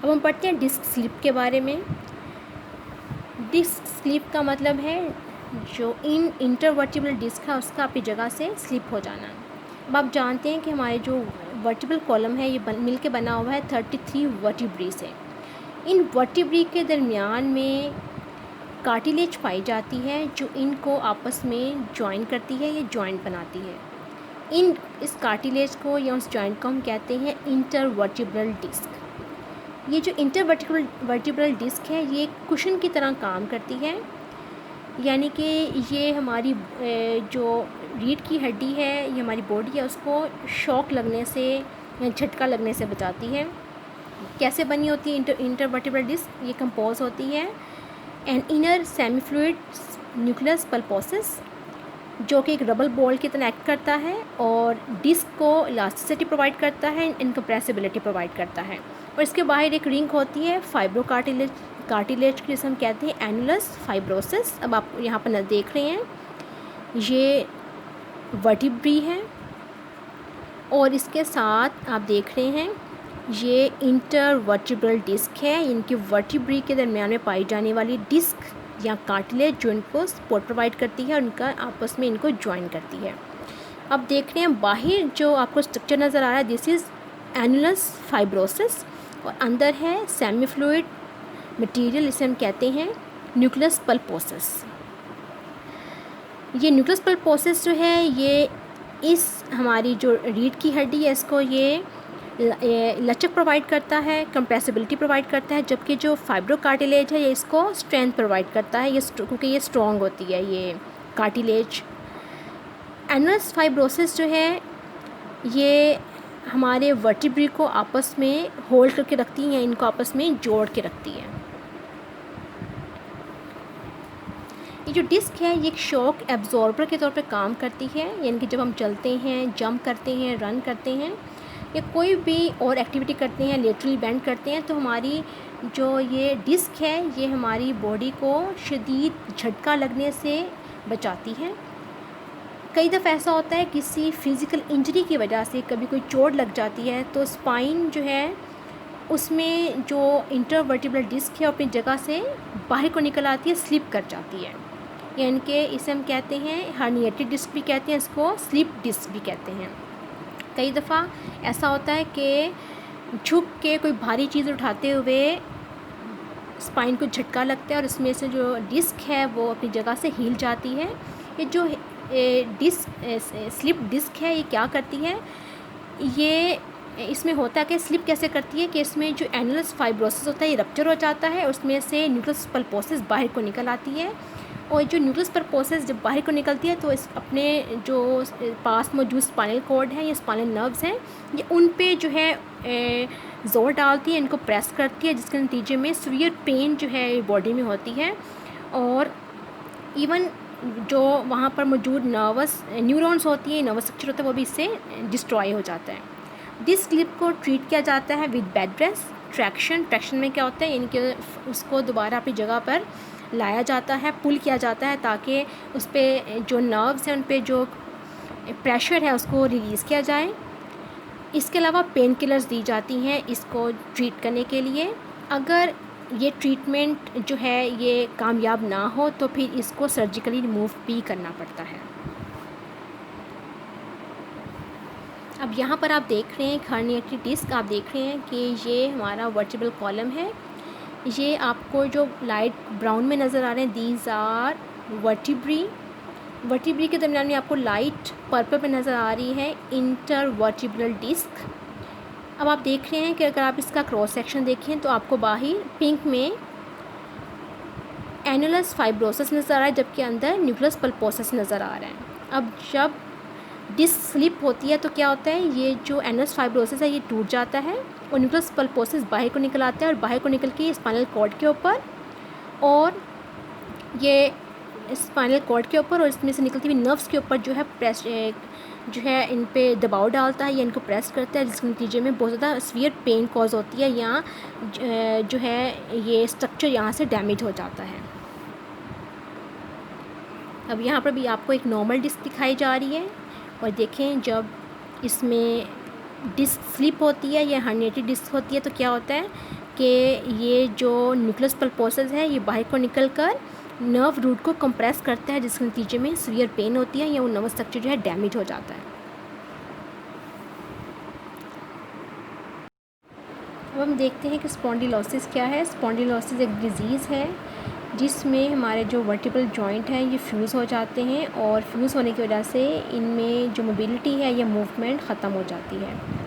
अब हम पढ़ते हैं डिस्क स्लिप के बारे में। डिस्क स्लिप का मतलब है जो इंटरवर्टिब्रल डिस्क है उसका अपनी जगह से स्लिप हो जाना। अब आप जानते हैं कि हमारे जो वर्टिब्रल कॉलम है ये मिल के बना हुआ है 33 वर्टिब्री से। इन वर्टिब्री के दरमियान में कार्टिलेज पाई जाती है जो इनको आपस में जॉइन करती है, ये जॉइंट बनाती है। इस कार्टिलेज को या उस जॉइंट को हम कहते हैं इंटरवर्टिब्रल डिस्क। ये जो इंटरवर्टिब्रल डिस्क है ये कुशन की तरह काम करती है, यानी कि ये हमारी जो रीढ़ की हड्डी है, ये हमारी बॉडी है, उसको शॉक लगने से या झटका लगने से बचाती है। कैसे बनी होती है इंटरवर्टिब्रल डिस्क? ये कंपोज होती है an inner semi fluid nucleus pulposus, जो कि एक रबर बॉल की तरह एक्ट करता है और डिस्क को इलास्टिसिटी प्रोवाइड करता है, इनकम्प्रेसिबिलिटी प्रोवाइड करता है। और इसके बाहर एक रिंग होती है फाइब्रो कार्टिलेज की, जिसे हम कहते हैं एनुलस फाइब्रोसिस। अब आप यहाँ पर देख रहे हैं ये वर्टिब्री है और इसके साथ आप देख रहे हैं ये इंटरवर्टिब्रल डिस्क है। इनकी वर्टिब्री के दरमियान में पाई जाने वाली डिस्क या कार्टिलेज जो इनको सपोर्ट प्रोवाइड करती है और उनका आपस में इनको ज्वाइन करती है। अब देख रहे हैं बाहर जो आपको स्ट्रक्चर नज़र आ रहा है, दिस इज़ एनुलस फाइब्रोसिस, और अंदर है सेमी फ्लूइड मटेरियल, इसे हम कहते हैं न्यूक्लियस पल्पोसिस। ये न्यूक्लियस पल्पोसिस जो है ये इस हमारी जो रीढ़ की हड्डी है इसको ये लचक प्रोवाइड करता है, कंप्रेसिबिलिटी प्रोवाइड करता है, जबकि जो फाइब्रो कार्टिलेज है ये इसको स्ट्रेंथ प्रोवाइड करता है, ये क्योंकि ये स्ट्रॉन्ग होती है ये कार्टिलेज। एनुलस फाइब्रोसिस जो है ये हमारे वर्टिब्री को आपस में होल्ड करके रखती है, इनको आपस में जोड़ के रखती है। ये जो डिस्क है ये एक शॉक एब्जॉर्बर के तौर पे काम करती है, यानी कि जब हम चलते हैं, जंप करते हैं, रन करते हैं या कोई भी और एक्टिविटी करते हैं, लेटरली बेंड करते हैं, तो हमारी जो ये डिस्क है ये हमारी बॉडी को शदीद झटका लगने से बचाती है। कई दफ़ा ऐसा होता है किसी फिज़िकल इंजरी की वजह से कभी कोई चोट लग जाती है तो स्पाइन जो है उसमें जो इंटरवर्टिब्रल डिस्क है अपनी जगह से बाहर को निकल आती है, स्लिप कर जाती है, यानी कि इसे हम कहते हैं हर्निएटेड डिस्क भी कहते हैं, इसको स्लिप डिस्क भी कहते हैं। कई दफ़ा ऐसा होता है कि झुक के कोई भारी चीज़ उठाते हुए स्पाइन को झटका लगता है और इसमें से जो डिस्क है वो अपनी जगह से हिल जाती है। ये जो स्लिप डिस्क है ये क्या करती है, ये इसमें होता है कि स्लिप कैसे करती है कि इसमें जो एनुलस फाइब्रोसिस होता है ये रप्चर हो जाता है, उसमें से न्यूक्लियस पल्पोसिस बाहर को निकल आती है, और जो न्यूक्लियस पल्पोसिस जब बाहर को निकलती है तो इस अपने जो पास मौजूद स्पाइनल कॉर्ड है या स्पाइनल नर्व्स हैं ये उन पे जो है ज़ोर डालती है, इनको प्रेस करती है, जिसके नतीजे में सीवियर पेन जो है बॉडी में होती है, और इवन जो वहाँ पर मौजूद न्यूरॉन्स होती है, नर्वस स्ट्रक्चर होता है, वो भी इससे डिस्ट्रॉय हो जाता है। डिस्क स्लिप को ट्रीट किया जाता है विद बेड रेस्ट ट्रैक्शन में क्या होता है, यानी कि उसको दोबारा अपनी जगह पर लाया जाता है, पुल किया जाता है ताकि उस पर जो नर्व्स हैं उन पर जो प्रेशर है उसको रिलीज़ किया जाए। इसके अलावा पेन किलर्स दी जाती हैं इसको ट्रीट करने के लिए। अगर ये ट्रीटमेंट जो है ये कामयाब ना हो तो फिर इसको सर्जिकली रिमूव भी करना पड़ता है। अब यहाँ पर आप देख रहे हैं हर्निएटेड डिस्क, आप देख रहे हैं कि ये हमारा वर्टिब्रल कॉलम है, ये आपको जो लाइट ब्राउन में नज़र आ रहे हैं दीज आर वर्टिब्री के दरमियान में आपको लाइट पर्पल में नज़र आ रही है इंटरवर्टिब्रल डिस्क। अब आप देख रहे हैं कि अगर आप इसका क्रॉस सेक्शन देखें तो आपको बाहर पिंक में एनुलस फाइब्रोसिस नज़र आ रहा है, जबकि अंदर न्यूक्लियस पल्पोसिस नज़र आ रहा है। अब जब डिस्क स्लिप होती है तो क्या होता है, ये जो एनुलस फाइब्रोसिस है ये टूट जाता है और न्यूक्लियस पल्पोसिस बाहर को निकल आता है, और बाहर को निकल के स्पाइनल कॉर्ड के ऊपर और ये स्पाइनल कॉर्ड के ऊपर और इसमें से निकलती हुई नर्व्स के ऊपर जो है प्रेस जो है इन पे दबाव डालता है या इनको प्रेस करता है, जिसके नतीजे में बहुत ज़्यादा सीवियर पेन कॉज होती है, यहाँ जो है ये स्ट्रक्चर यहाँ से डैमेज हो जाता है। अब यहाँ पर भी आपको एक नॉर्मल डिस्क दिखाई जा रही है, और देखें जब इसमें डिस्क स्लिप होती है या हर्निएटेड डिस्क होती है तो क्या होता है कि ये जो न्यूक्लियस पल्पोसस है ये बाहर को निकल कर नर्व रूट को कंप्रेस करता है, जिसके नतीजे में सीवियर पेन होती है या वो नर्वस स्ट्रक्चर जो है डैमेज हो जाता है। अब हम देखते हैं कि स्पॉन्डिलोसिस क्या है। स्पॉन्डिलोसिस एक डिज़ीज़ है जिसमें हमारे जो वर्टिब्रल जॉइंट हैं ये फ्यूज़ हो जाते हैं, और फ्यूज़ होने की वजह से इनमें जो मोबिलिटी है या मूवमेंट ख़त्म हो जाती है।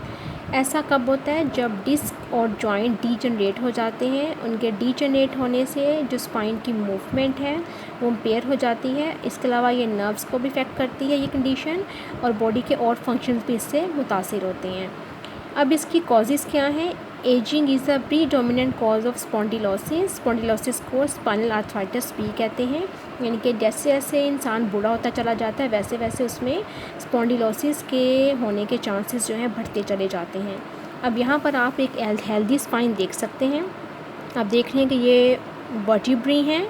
ऐसा कब होता है? जब डिस्क और जॉइंट डीजनरेट हो जाते हैं। उनके डीजनरेट होने से जो स्पाइन की मूवमेंट है वो इम्पेयर हो जाती है। इसके अलावा ये नर्व्स को भी इफ़ेक्ट करती है ये कंडीशन, और बॉडी के और फंक्शंस भी इससे मुतासिर होते हैं। अब इसकी कॉजेज़ क्या हैं? Ageing is a predominant cause of spondylosis. Spondylosis को स्पाइनल आर्थराइटिस भी कहते हैं, यानी कि जैसे जैसे इंसान बूढ़ा होता चला जाता है वैसे वैसे उसमें स्पॉन्डिलोसिस के होने के चांसेस जो हैं बढ़ते चले जाते हैं। अब यहाँ पर आप एक हेल्दी स्पाइन देख सकते हैं। आप देख रहे हैं कि ये वर्टिब्री हैं।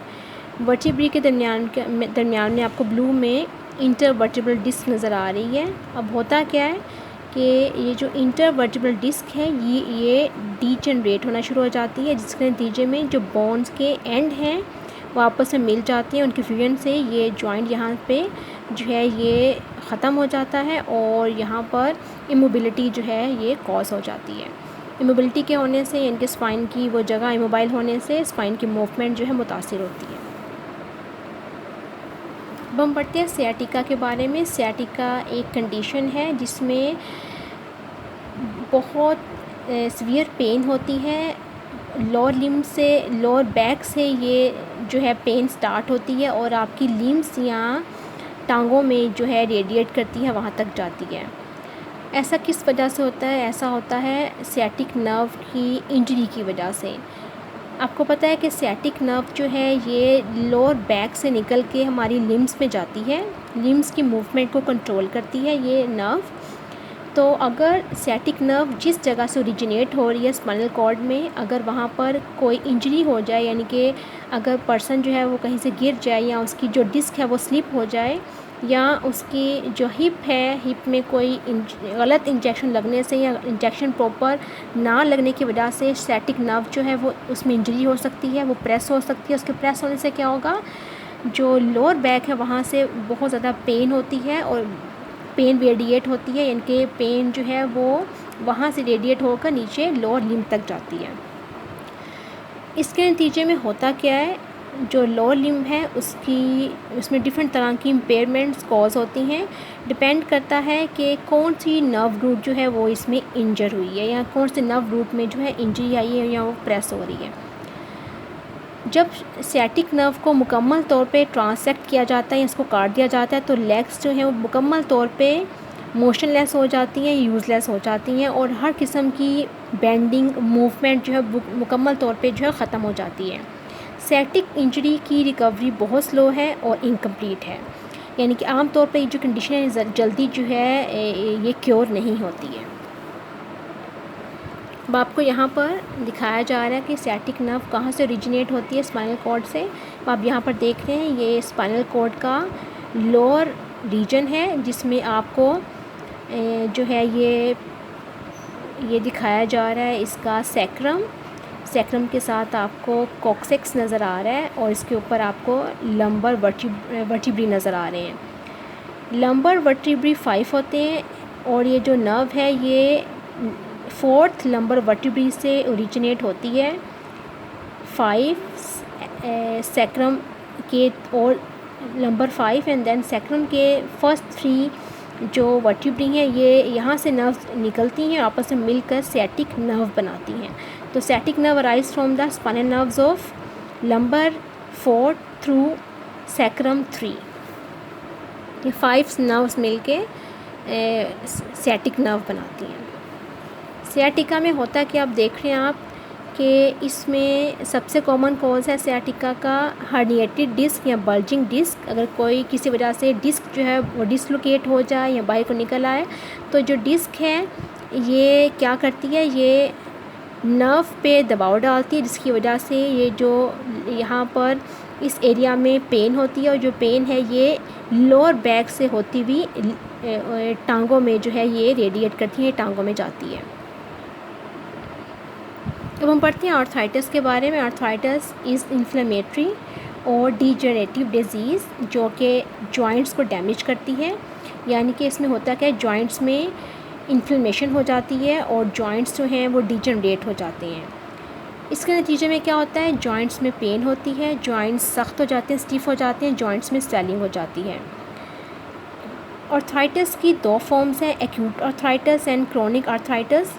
वर्टिब्री के दरमियान में आपको ब्लू में इंटरवर्टिब्रल डिस्क नज़र आ रही है। अब होता क्या है कि ये जो इंटरवर्टिब्रल डिस्क है ये डीजनरेट होना शुरू हो जाती है, जिसके नतीजे में जो बोन्स के एंड हैं वो आपस में मिल जाती हैं। उनके फ्यूजन से ये जॉइंट यहाँ पे जो है ये ख़त्म हो जाता है, और यहाँ पर इमोबिलिटी जो है ये कॉज हो जाती है। इमोबिलिटी के होने से इनके स्पाइन की वो जगह इमोबाइल होने से स्पाइन की मूवमेंट जो है मुतासिर होती है। अब हम पढ़ते हैं सियाटिका के बारे में। सियाटिका एक कंडीशन है जिसमें बहुत सीवियर पेन होती है। लोअर लिम्ब से, लोअर बैक से ये जो है पेन स्टार्ट होती है और आपकी लिम्स या टांगों में जो है रेडिएट करती है, वहाँ तक जाती है। ऐसा किस वजह से होता है? ऐसा होता है सियाटिक नर्व की इंजरी की वजह से। आपको पता है कि सियाटिक नर्व जो है ये लोअर बैक से निकल के हमारी लिम्स में जाती है, लिम्स की मूवमेंट को कंट्रोल करती है ये नर्व। तो अगर सियाटिक नर्व जिस जगह से ओरिजिनेट हो रही है स्पाइनल कॉर्ड में, अगर वहाँ पर कोई इंजरी हो जाए, यानी कि अगर पर्सन जो है वो कहीं से गिर जाए, या उसकी जो डिस्क है वो स्लिप हो जाए, या उसकी जो हिप है, हिप में कोई गलत इंजेक्शन लगने से या इंजेक्शन प्रॉपर ना लगने की वजह से सियाटिक नर्व जो है वो उसमें इंजरी हो सकती है, वो प्रेस हो सकती है। उसके प्रेस होने से क्या होगा, जो लोअर बैक है वहाँ से बहुत ज़्यादा पेन होती है और पेन रेडिएट होती है, यानी कि पेन जो है वो वहाँ से रेडिएट होकर नीचे लोअर लिम्ब तक जाती है। इसके नतीजे में होता क्या है, जो लोअर लिम्ब है उसमें डिफरेंट तरह की इम्पेयरमेंट्स कॉज होती हैं। डिपेंड करता है कि कौन सी नर्व रूट जो है वो इसमें इंजर हुई है, या कौन से नर्व रूट में जो है इंजरी आई है या वो प्रेस हो रही है। जब सियाटिक नर्व को मुकम्मल तौर पे ट्रांसेक्ट किया जाता है या इसको काट दिया जाता है, तो लेग्स जो हैं वो मुकम्मल तौर पे मोशनलेस हो जाती हैं, यूज़लेस हो जाती हैं, और हर किस्म की बेंडिंग मूवमेंट जो है मुकम्मल तौर पे जो है ख़त्म हो जाती है। सियाटिक इंजरी की रिकवरी बहुत स्लो है और इनकम्प्लीट है, यानी कि आम तौर पे ये जो कंडीशन है जल्दी जो है ये क्योर नहीं होती है। अब आपको यहाँ पर दिखाया जा रहा है कि सियाटिक नर्व कहाँ से ओरिजिनेट होती है, स्पाइनल कॉर्ड से। अब आप यहाँ पर देख रहे हैं ये स्पाइनल कॉर्ड का लोअर रीजन है, जिसमें आपको जो है ये दिखाया जा रहा है इसका सैक्रम के साथ आपको कॉक्सेक्स नज़र आ रहा है, और इसके ऊपर आपको लंबर वर्टिब्री नज़र आ रहे हैं। लंबर वर्टिब्री 5 होते हैं, और ये जो नर्व है ये 4th लंबर वर्टिब्री से ओरिजिनेट होती है। 5 सैक्रम के, और नंबर 5 एंड देन सैक्रम के फर्स्ट 3 जो वर्टिब्री हैं ये यहाँ से नर्व निकलती हैं, आपस में मिलकर सियाटिक नर्व बनाती हैं। तो sciatic nerve arise from the spinal nerves of lumbar 4 through sacrum 3। ये 5 नर्व्स मिलके सियाटिक नर्व बनाती हैं। सियाटिका में होता है कि आप देख रहे हैं आप कि इसमें सबसे कॉमन कॉज है सियाटिका का हर्निएटेड डिस्क या बल्जिंग डिस्क। अगर कोई किसी वजह से डिस्क जो है वो डिसलोकेट हो जाए या बाहर को निकल आए, तो जो डिस्क है ये क्या करती है, ये नर्व पे दबाव डालती है, जिसकी वजह से ये जो यहाँ पर इस एरिया में पेन होती है, और जो पेन है ये लोअर बैक से होती हुई टांगों में जो है ये रेडिएट करती है, टांगों में जाती है। अब हम पढ़ते हैं आर्थराइटिस के बारे में। आर्थराइटिस इज़ इन्फ्लेमेटरी और डीजनरेटिव डिजीज़ जो कि जॉइंट्स को डैमेज करती है, यानी कि इसमें होता क्या है, जॉइंट्स में इन्फ्लेमेशन हो जाती है और जॉइंट्स जो हैं वो डीजनरेट हो जाते हैं। इसके नतीजे में क्या होता है, जॉइंट्स में पेन होती है, जॉइंट्स सख्त हो जाते हैं, स्टिफ हो जाते हैं, जॉइंट्स में स्वेलिंग हो जाती है। आर्थराइटिस की दो फॉर्म्स हैं, acute arthritis and chronic arthritis.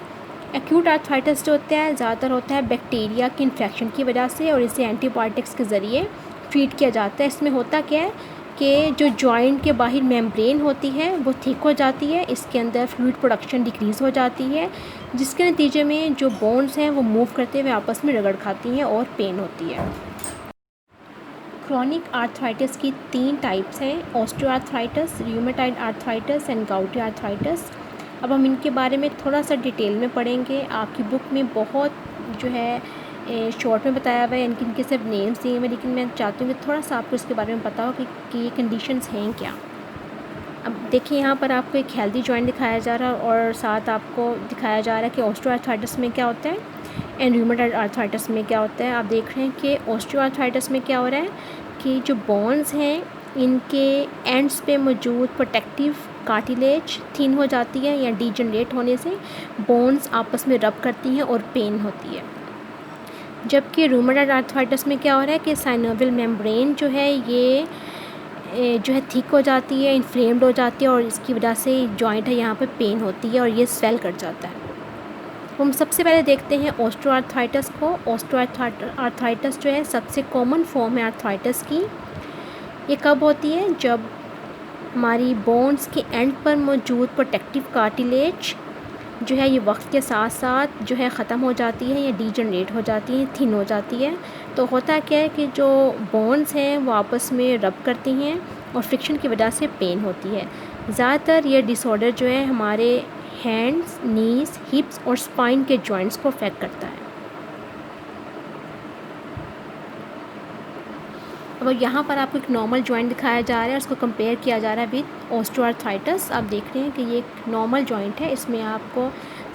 Acute arthritis जो होता है ज़्यादातर होता है बैक्टीरिया की इन्फेक्शन की वजह से और इसे एंटीबायोटिक्स के ज़रिए ट्रीट किया जाता है। इसमें होता क्या है कि जो जॉइंट के बाहर मेम्ब्रेन होती है वो थिक हो जाती है, इसके अंदर फ्लूइड प्रोडक्शन डिक्रीज़ हो जाती है, जिसके नतीजे में जो बोन्स हैं वो मूव करते हुए आपस में रगड़ खाती हैं और पेन होती है। क्रोनिक आर्थराइटिस की 3 टाइप्स हैं, osteoarthritis, rheumatoid arthritis and gouty arthritis. अब हम इनके बारे में थोड़ा सा डिटेल में पढ़ेंगे। आपकी बुक में बहुत जो है शॉर्ट में बताया हुआ है, इनके सिर्फ नेम्स दिए हुए हैं, लेकिन मैं चाहती हूँ कि थोड़ा सा आपको इसके बारे में पता हो कि ये कंडीशंस हैं क्या। अब देखिए यहाँ पर आपको एक हेल्दी जॉइंट दिखाया जा रहा है और साथ आपको दिखाया जा रहा है कि ऑस्टियोआर्थराइटिस में क्या होता है एंड रूमेटॉइड आर्थराइटिस में क्या होता है। आप देख रहे हैं कि ऑस्टियोआर्थराइटिस में क्या हो रहा है कि जो बोन्स हैं इनके एंड्स पे मौजूद प्रोटेक्टिव कार्टिलेज थिन हो जाती है या डीजनरेट होने से बोन्स आपस में रब करती हैं और पेन होती है। जबकि रूमेटॉइड आर्थराइटिस में क्या हो रहा है कि साइनोवियल मेम्ब्रेन जो है ये जो है थिक हो जाती है, इन्फ्लेम्ड हो जाती है और इसकी वजह से जॉइंट है यहाँ पे पेन होती है और ये स्वेल कर जाता है। हम सबसे पहले देखते हैं ऑस्टियोआर्थराइटिस को। ऑस्टियोआर्थराइटिस जो है सबसे कॉमन फॉर्म है आर्थराइटिस की। ये कब होती है, जब हमारी बोन्स के एंड पर मौजूद प्रोटेक्टिव कार्टिलेज जो है ये वक्त के साथ साथ जो है ख़त्म हो जाती है या डीजनरेट हो जाती है, थिन हो जाती है। तो होता क्या है कि जो बोन्स हैं वो आपस में रब करती हैं और फ्रिक्शन की वजह से पेन होती है। ज़्यादातर ये डिसऑर्डर जो है हमारे हैंड्स, नीज़, हिप्स और स्पाइन के जॉइंट्स को अफेक्ट करता है। अब यहाँ पर आपको एक नॉर्मल जॉइंट दिखाया जा रहा है, उसको कंपेयर किया जा रहा है विद ऑस्टियोआर्थराइटिस। आप देख रहे हैं कि ये एक नॉर्मल जॉइंट है, इसमें आपको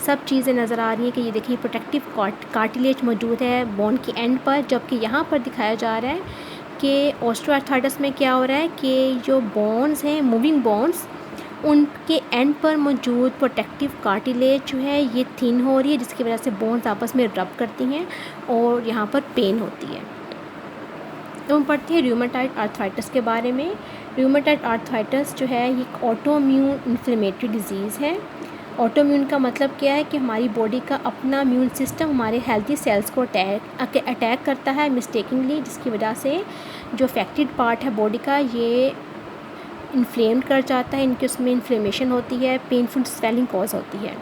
सब चीज़ें नज़र आ रही हैं कि ये देखिए प्रोटेक्टिव कार्टिलेज मौजूद है बोन के एंड पर। जबकि यहाँ पर दिखाया जा रहा है कि ऑस्टियोआर्थराइटिस में क्या हो रहा है कि जो बोन्स हैं, मूविंग बोन्स, उनके एंड पर मौजूद प्रोटेक्टिव कार्टिलेज जो है ये थिन हो रही है, जिसकी वजह से बोन्स आपस में रब करती हैं और यहाँ पर पेन होती है। तो हम पढ़ते हैं रूमेटॉइड आर्थराइटिस के बारे में। रूमेटॉइड आर्थराइटिस जो है ये एक ऑटोइम्यून इन्फ्लेमेटरी डिजीज़ है। ऑटोइम्यून का मतलब क्या है कि हमारी बॉडी का अपना इम्यून सिस्टम हमारे हेल्दी सेल्स को अटैक करता है मिस्टेकिंगली, जिसकी वजह से जो अफेक्टेड पार्ट है बॉडी का ये इन्फ्लेम्ड कर जाता है, इनके उसमें इन्फ्लेमेशन होती है, पेनफुल स्वेलिंग कॉज होती है।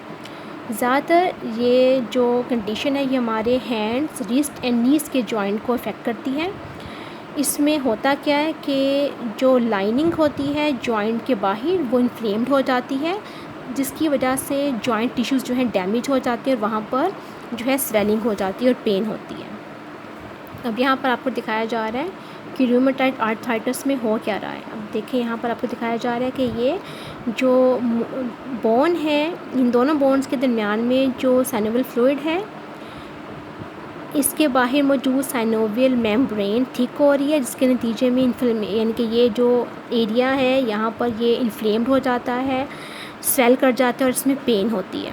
ज़्यादातर ये जो कंडीशन है ये हमारे हैंड्स, रिस्ट एंड नीज़ के जॉइंट को अफेक्ट करती है। इसमें होता क्या है कि जो लाइनिंग होती है जॉइंट के बाहर वो इन्फ्लेम्ड हो जाती है, जिसकी वजह से जॉइंट टिश्यूज़ जो हैं डैमेज हो जाते हैं और वहाँ पर जो है स्वेलिंग हो जाती है और पेन होती है। अब यहाँ पर आपको दिखाया जा रहा है कि रूमेटॉइड आर्थराइटिस में हो क्या रहा है। अब देखिए यहाँ पर आपको दिखाया जा रहा है कि ये जो बोन है, इन दोनों बोन्स के दरमियान में जो साइनोवियल फ्लूइड है इसके बाहर मौजूद साइनोवियल मेम्ब्रेन थिक हो रही है, जिसके नतीजे में यानी कि ये जो एरिया है यहाँ पर ये इन्फ्लेम्ड हो जाता है, स्वेल कर जाता है और इसमें पेन होती है।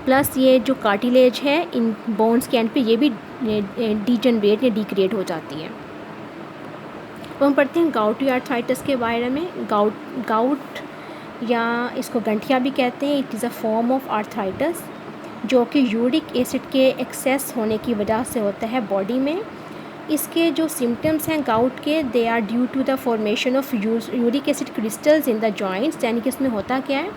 प्लस ये जो कार्टिलेज है इन बोन्स के एंड पे ये भी डीजनरेट या डिग्रेड हो जाती है। तो हम पढ़ते हैं गाउटी आर्थराइटिस के बारे में। गाउट या इसको गंठिया भी कहते हैं। It is a form of arthritis जो कि यूरिक एसिड के एक्सेस होने की वजह से होता है बॉडी में। इसके जो सिम्टम्स हैं गाउट के, they are due to the formation of uric acid crystals in the joints. यानी कि इसमें होता क्या है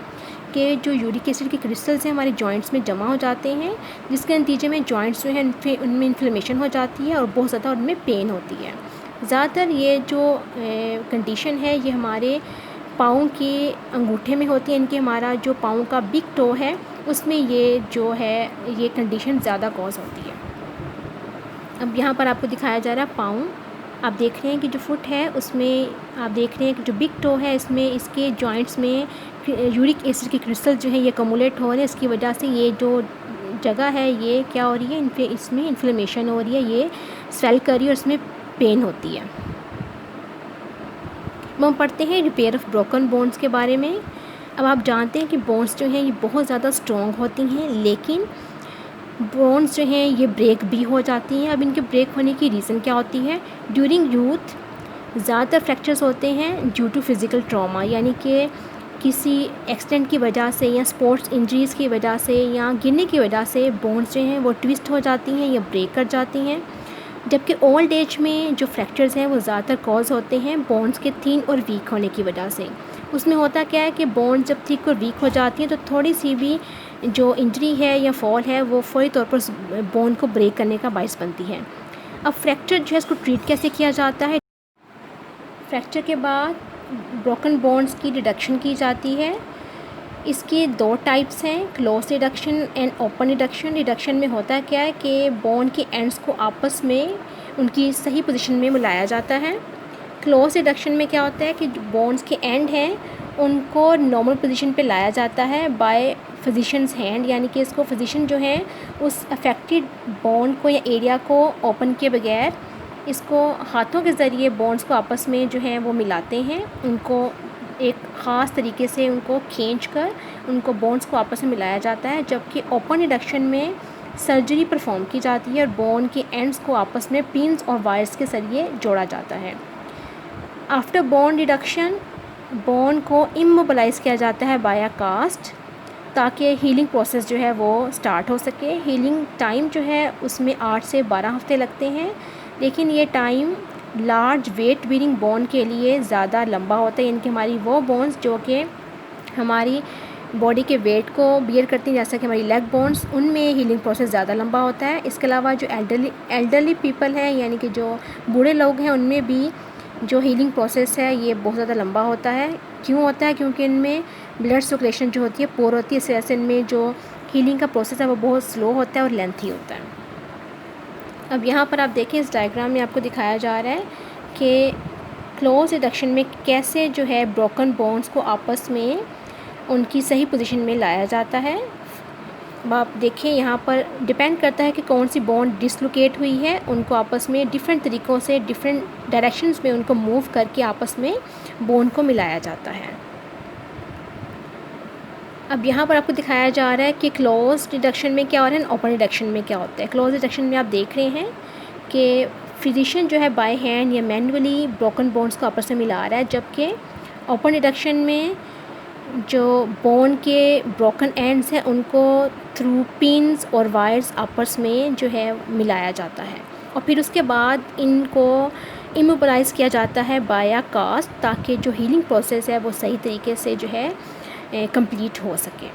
कि जो यूरिक एसिड के क्रिस्टल्स हैं हमारे जॉइंट्स में जमा हो जाते हैं, जिसके नतीजे में जॉइंट्स जो हैं उनमें इन्फ्लेमेशन हो जाती है और बहुत ज़्यादा उनमें पेन होती है। ज़्यादातर ये जो कंडीशन है ये हमारे पाँव के अंगूठे में होती है, इनके हमारा जो पाँव का बिग टो है उसमें ये जो है ये कंडीशन ज़्यादा कॉज होती है। अब यहाँ पर आपको दिखाया जा रहा है पाँव। आप देख रहे हैं कि जो फुट है उसमें आप देख रहे हैं कि जो बिग टो है इसमें इसके जॉइंट्स में यूरिक एसिड के क्रिस्टल जो है ये कमुलेट हो रहे हैं, इसकी वजह से ये जो जगह है ये क्या हो रही है, इसमें इन्फ्लेमेशन हो रही है, ये स्वेल कर रही है और इसमें पेन होती है। हम पढ़ते हैं रिपेयर ऑफ ब्रोकन बोन्स के बारे में। अब आप जानते हैं कि बोन्स जो हैं ये बहुत ज़्यादा स्ट्रॉन्ग होती हैं, लेकिन बोन्स जो हैं ये ब्रेक भी हो जाती हैं। अब इनके ब्रेक होने की रीज़न क्या होती है? ड्यूरिंग यूथ ज़्यादातर फ्रैक्चर्स होते हैं ड्यू टू फिज़िकल ट्रॉमा, यानी कि किसी एक्सीडेंट की वजह से या स्पोर्ट्स इंजरीज़ की वजह से या गिरने की वजह से बोन्स जो हैं वो ट्विस्ट हो जाती हैं या ब्रेक कर जाती हैं। जबकि ओल्ड एज में जो फ्रैक्चर्स हैं वो ज़्यादातर कॉज होते हैं बोन्स के थिन और वीक होने की वजह से। उसमें होता क्या है कि बोन्स जब थिक और वीक हो जाती हैं तो थोड़ी सी भी जो इंजरी है या फॉल है वो फौरी तौर पर बोन को ब्रेक करने का बायस बनती है। अब फ्रैक्चर जो है इसको ट्रीट कैसे किया जाता है? फ्रैक्चर के बाद ब्रोकन बोन्स की रिडक्शन की जाती है। इसके 2 टाइप्स हैं, close reduction and open reduction. Reduction में होता क्या है कि बोन के एंड्स को आपस में उनकी सही पोजीशन में मिलाया जाता है। क्लोज रिडक्शन में क्या होता है कि जो बोन्स के एंड हैं उनको नॉर्मल पोजीशन पे लाया जाता है बाय फिजिशियंस हैंड, यानी कि इसको फिजिशियन जो है उस अफेक्टेड बोन को या एरिया को ओपन किए बगैर इसको हाथों के ज़रिए बोन्स को आपस में जो है वो मिलाते हैं। उनको एक ख़ास तरीके से उनको खींचकर उनको बोन्स को आपस में मिलाया जाता है। जबकि ओपन रिडक्शन में सर्जरी परफॉर्म की जाती है और बोन के एंड्स को आपस में पिन्स और वायर्स के ज़रिए जोड़ा जाता है। आफ्टर बोन रिडक्शन बोन को इमोबिलाइज़ किया जाता है बाय कास्ट, ताकि हीलिंग प्रोसेस जो है वो स्टार्ट हो सके। हीलिंग टाइम जो है उसमें 8 से 12 हफ्ते लगते हैं, लेकिन ये time large weight bearing bone के लिए ज़्यादा लंबा होता है, यानी कि हमारी वो बोन्स जो कि हमारी बॉडी के वेट को बियर करती हैं, जैसा कि हमारी लेग बोन्स, उनमें हीलिंग प्रोसेस ज़्यादा लंबा होता है। इसके अलावा जो एल्डरली पीपल हैं, यानी कि जो बूढ़े लोग हैं, उनमें भी जो हीलिंग प्रोसेस है ये बहुत ज़्यादा लंबा होता है। क्यों होता है? क्योंकि इनमें ब्लड सर्कुलेशन जो होती है पोर होती है, इस वजह से इनमें जो हीलिंग का प्रोसेस है वो बहुत स्लो होता है और लेंथी होता है। अब यहाँ पर आप देखें इस डायग्राम में आपको दिखाया जा रहा है कि क्लोज रिडक्शन में कैसे जो है ब्रोकन बोन्स को आपस में उनकी सही पोजीशन में लाया जाता है। अब आप देखें यहाँ पर डिपेंड करता है कि कौन सी बोन डिसलोकेट हुई है, उनको आपस में डिफरेंट तरीक़ों से डिफरेंट डायरेक्शंस में उनको मूव करके आपस में बोन को मिलाया जाता है। अब यहाँ पर आपको दिखाया जा रहा है कि क्लोज रिडक्शन में क्या हो रहा है, ओपन रिडक्शन में क्या होता है। क्लोज रिडक्शन में आप देख रहे हैं कि फिजिशियन जो है बाय हैंड या मैनुअली ब्रोकन बोन्स को आपस में मिला रहा है, जबकि ओपन रिडक्शन में जो बोन के ब्रोकन एंड्स हैं उनको थ्रू पिन्स और वायर्स आपस में जो है मिलाया जाता है और फिर उसके बाद इनको इमोबिलाइज़ किया जाता है बाय कास्ट, ताकि जो हीलिंग प्रोसेस है वो सही तरीके से जो है कंप्लीट हो सके।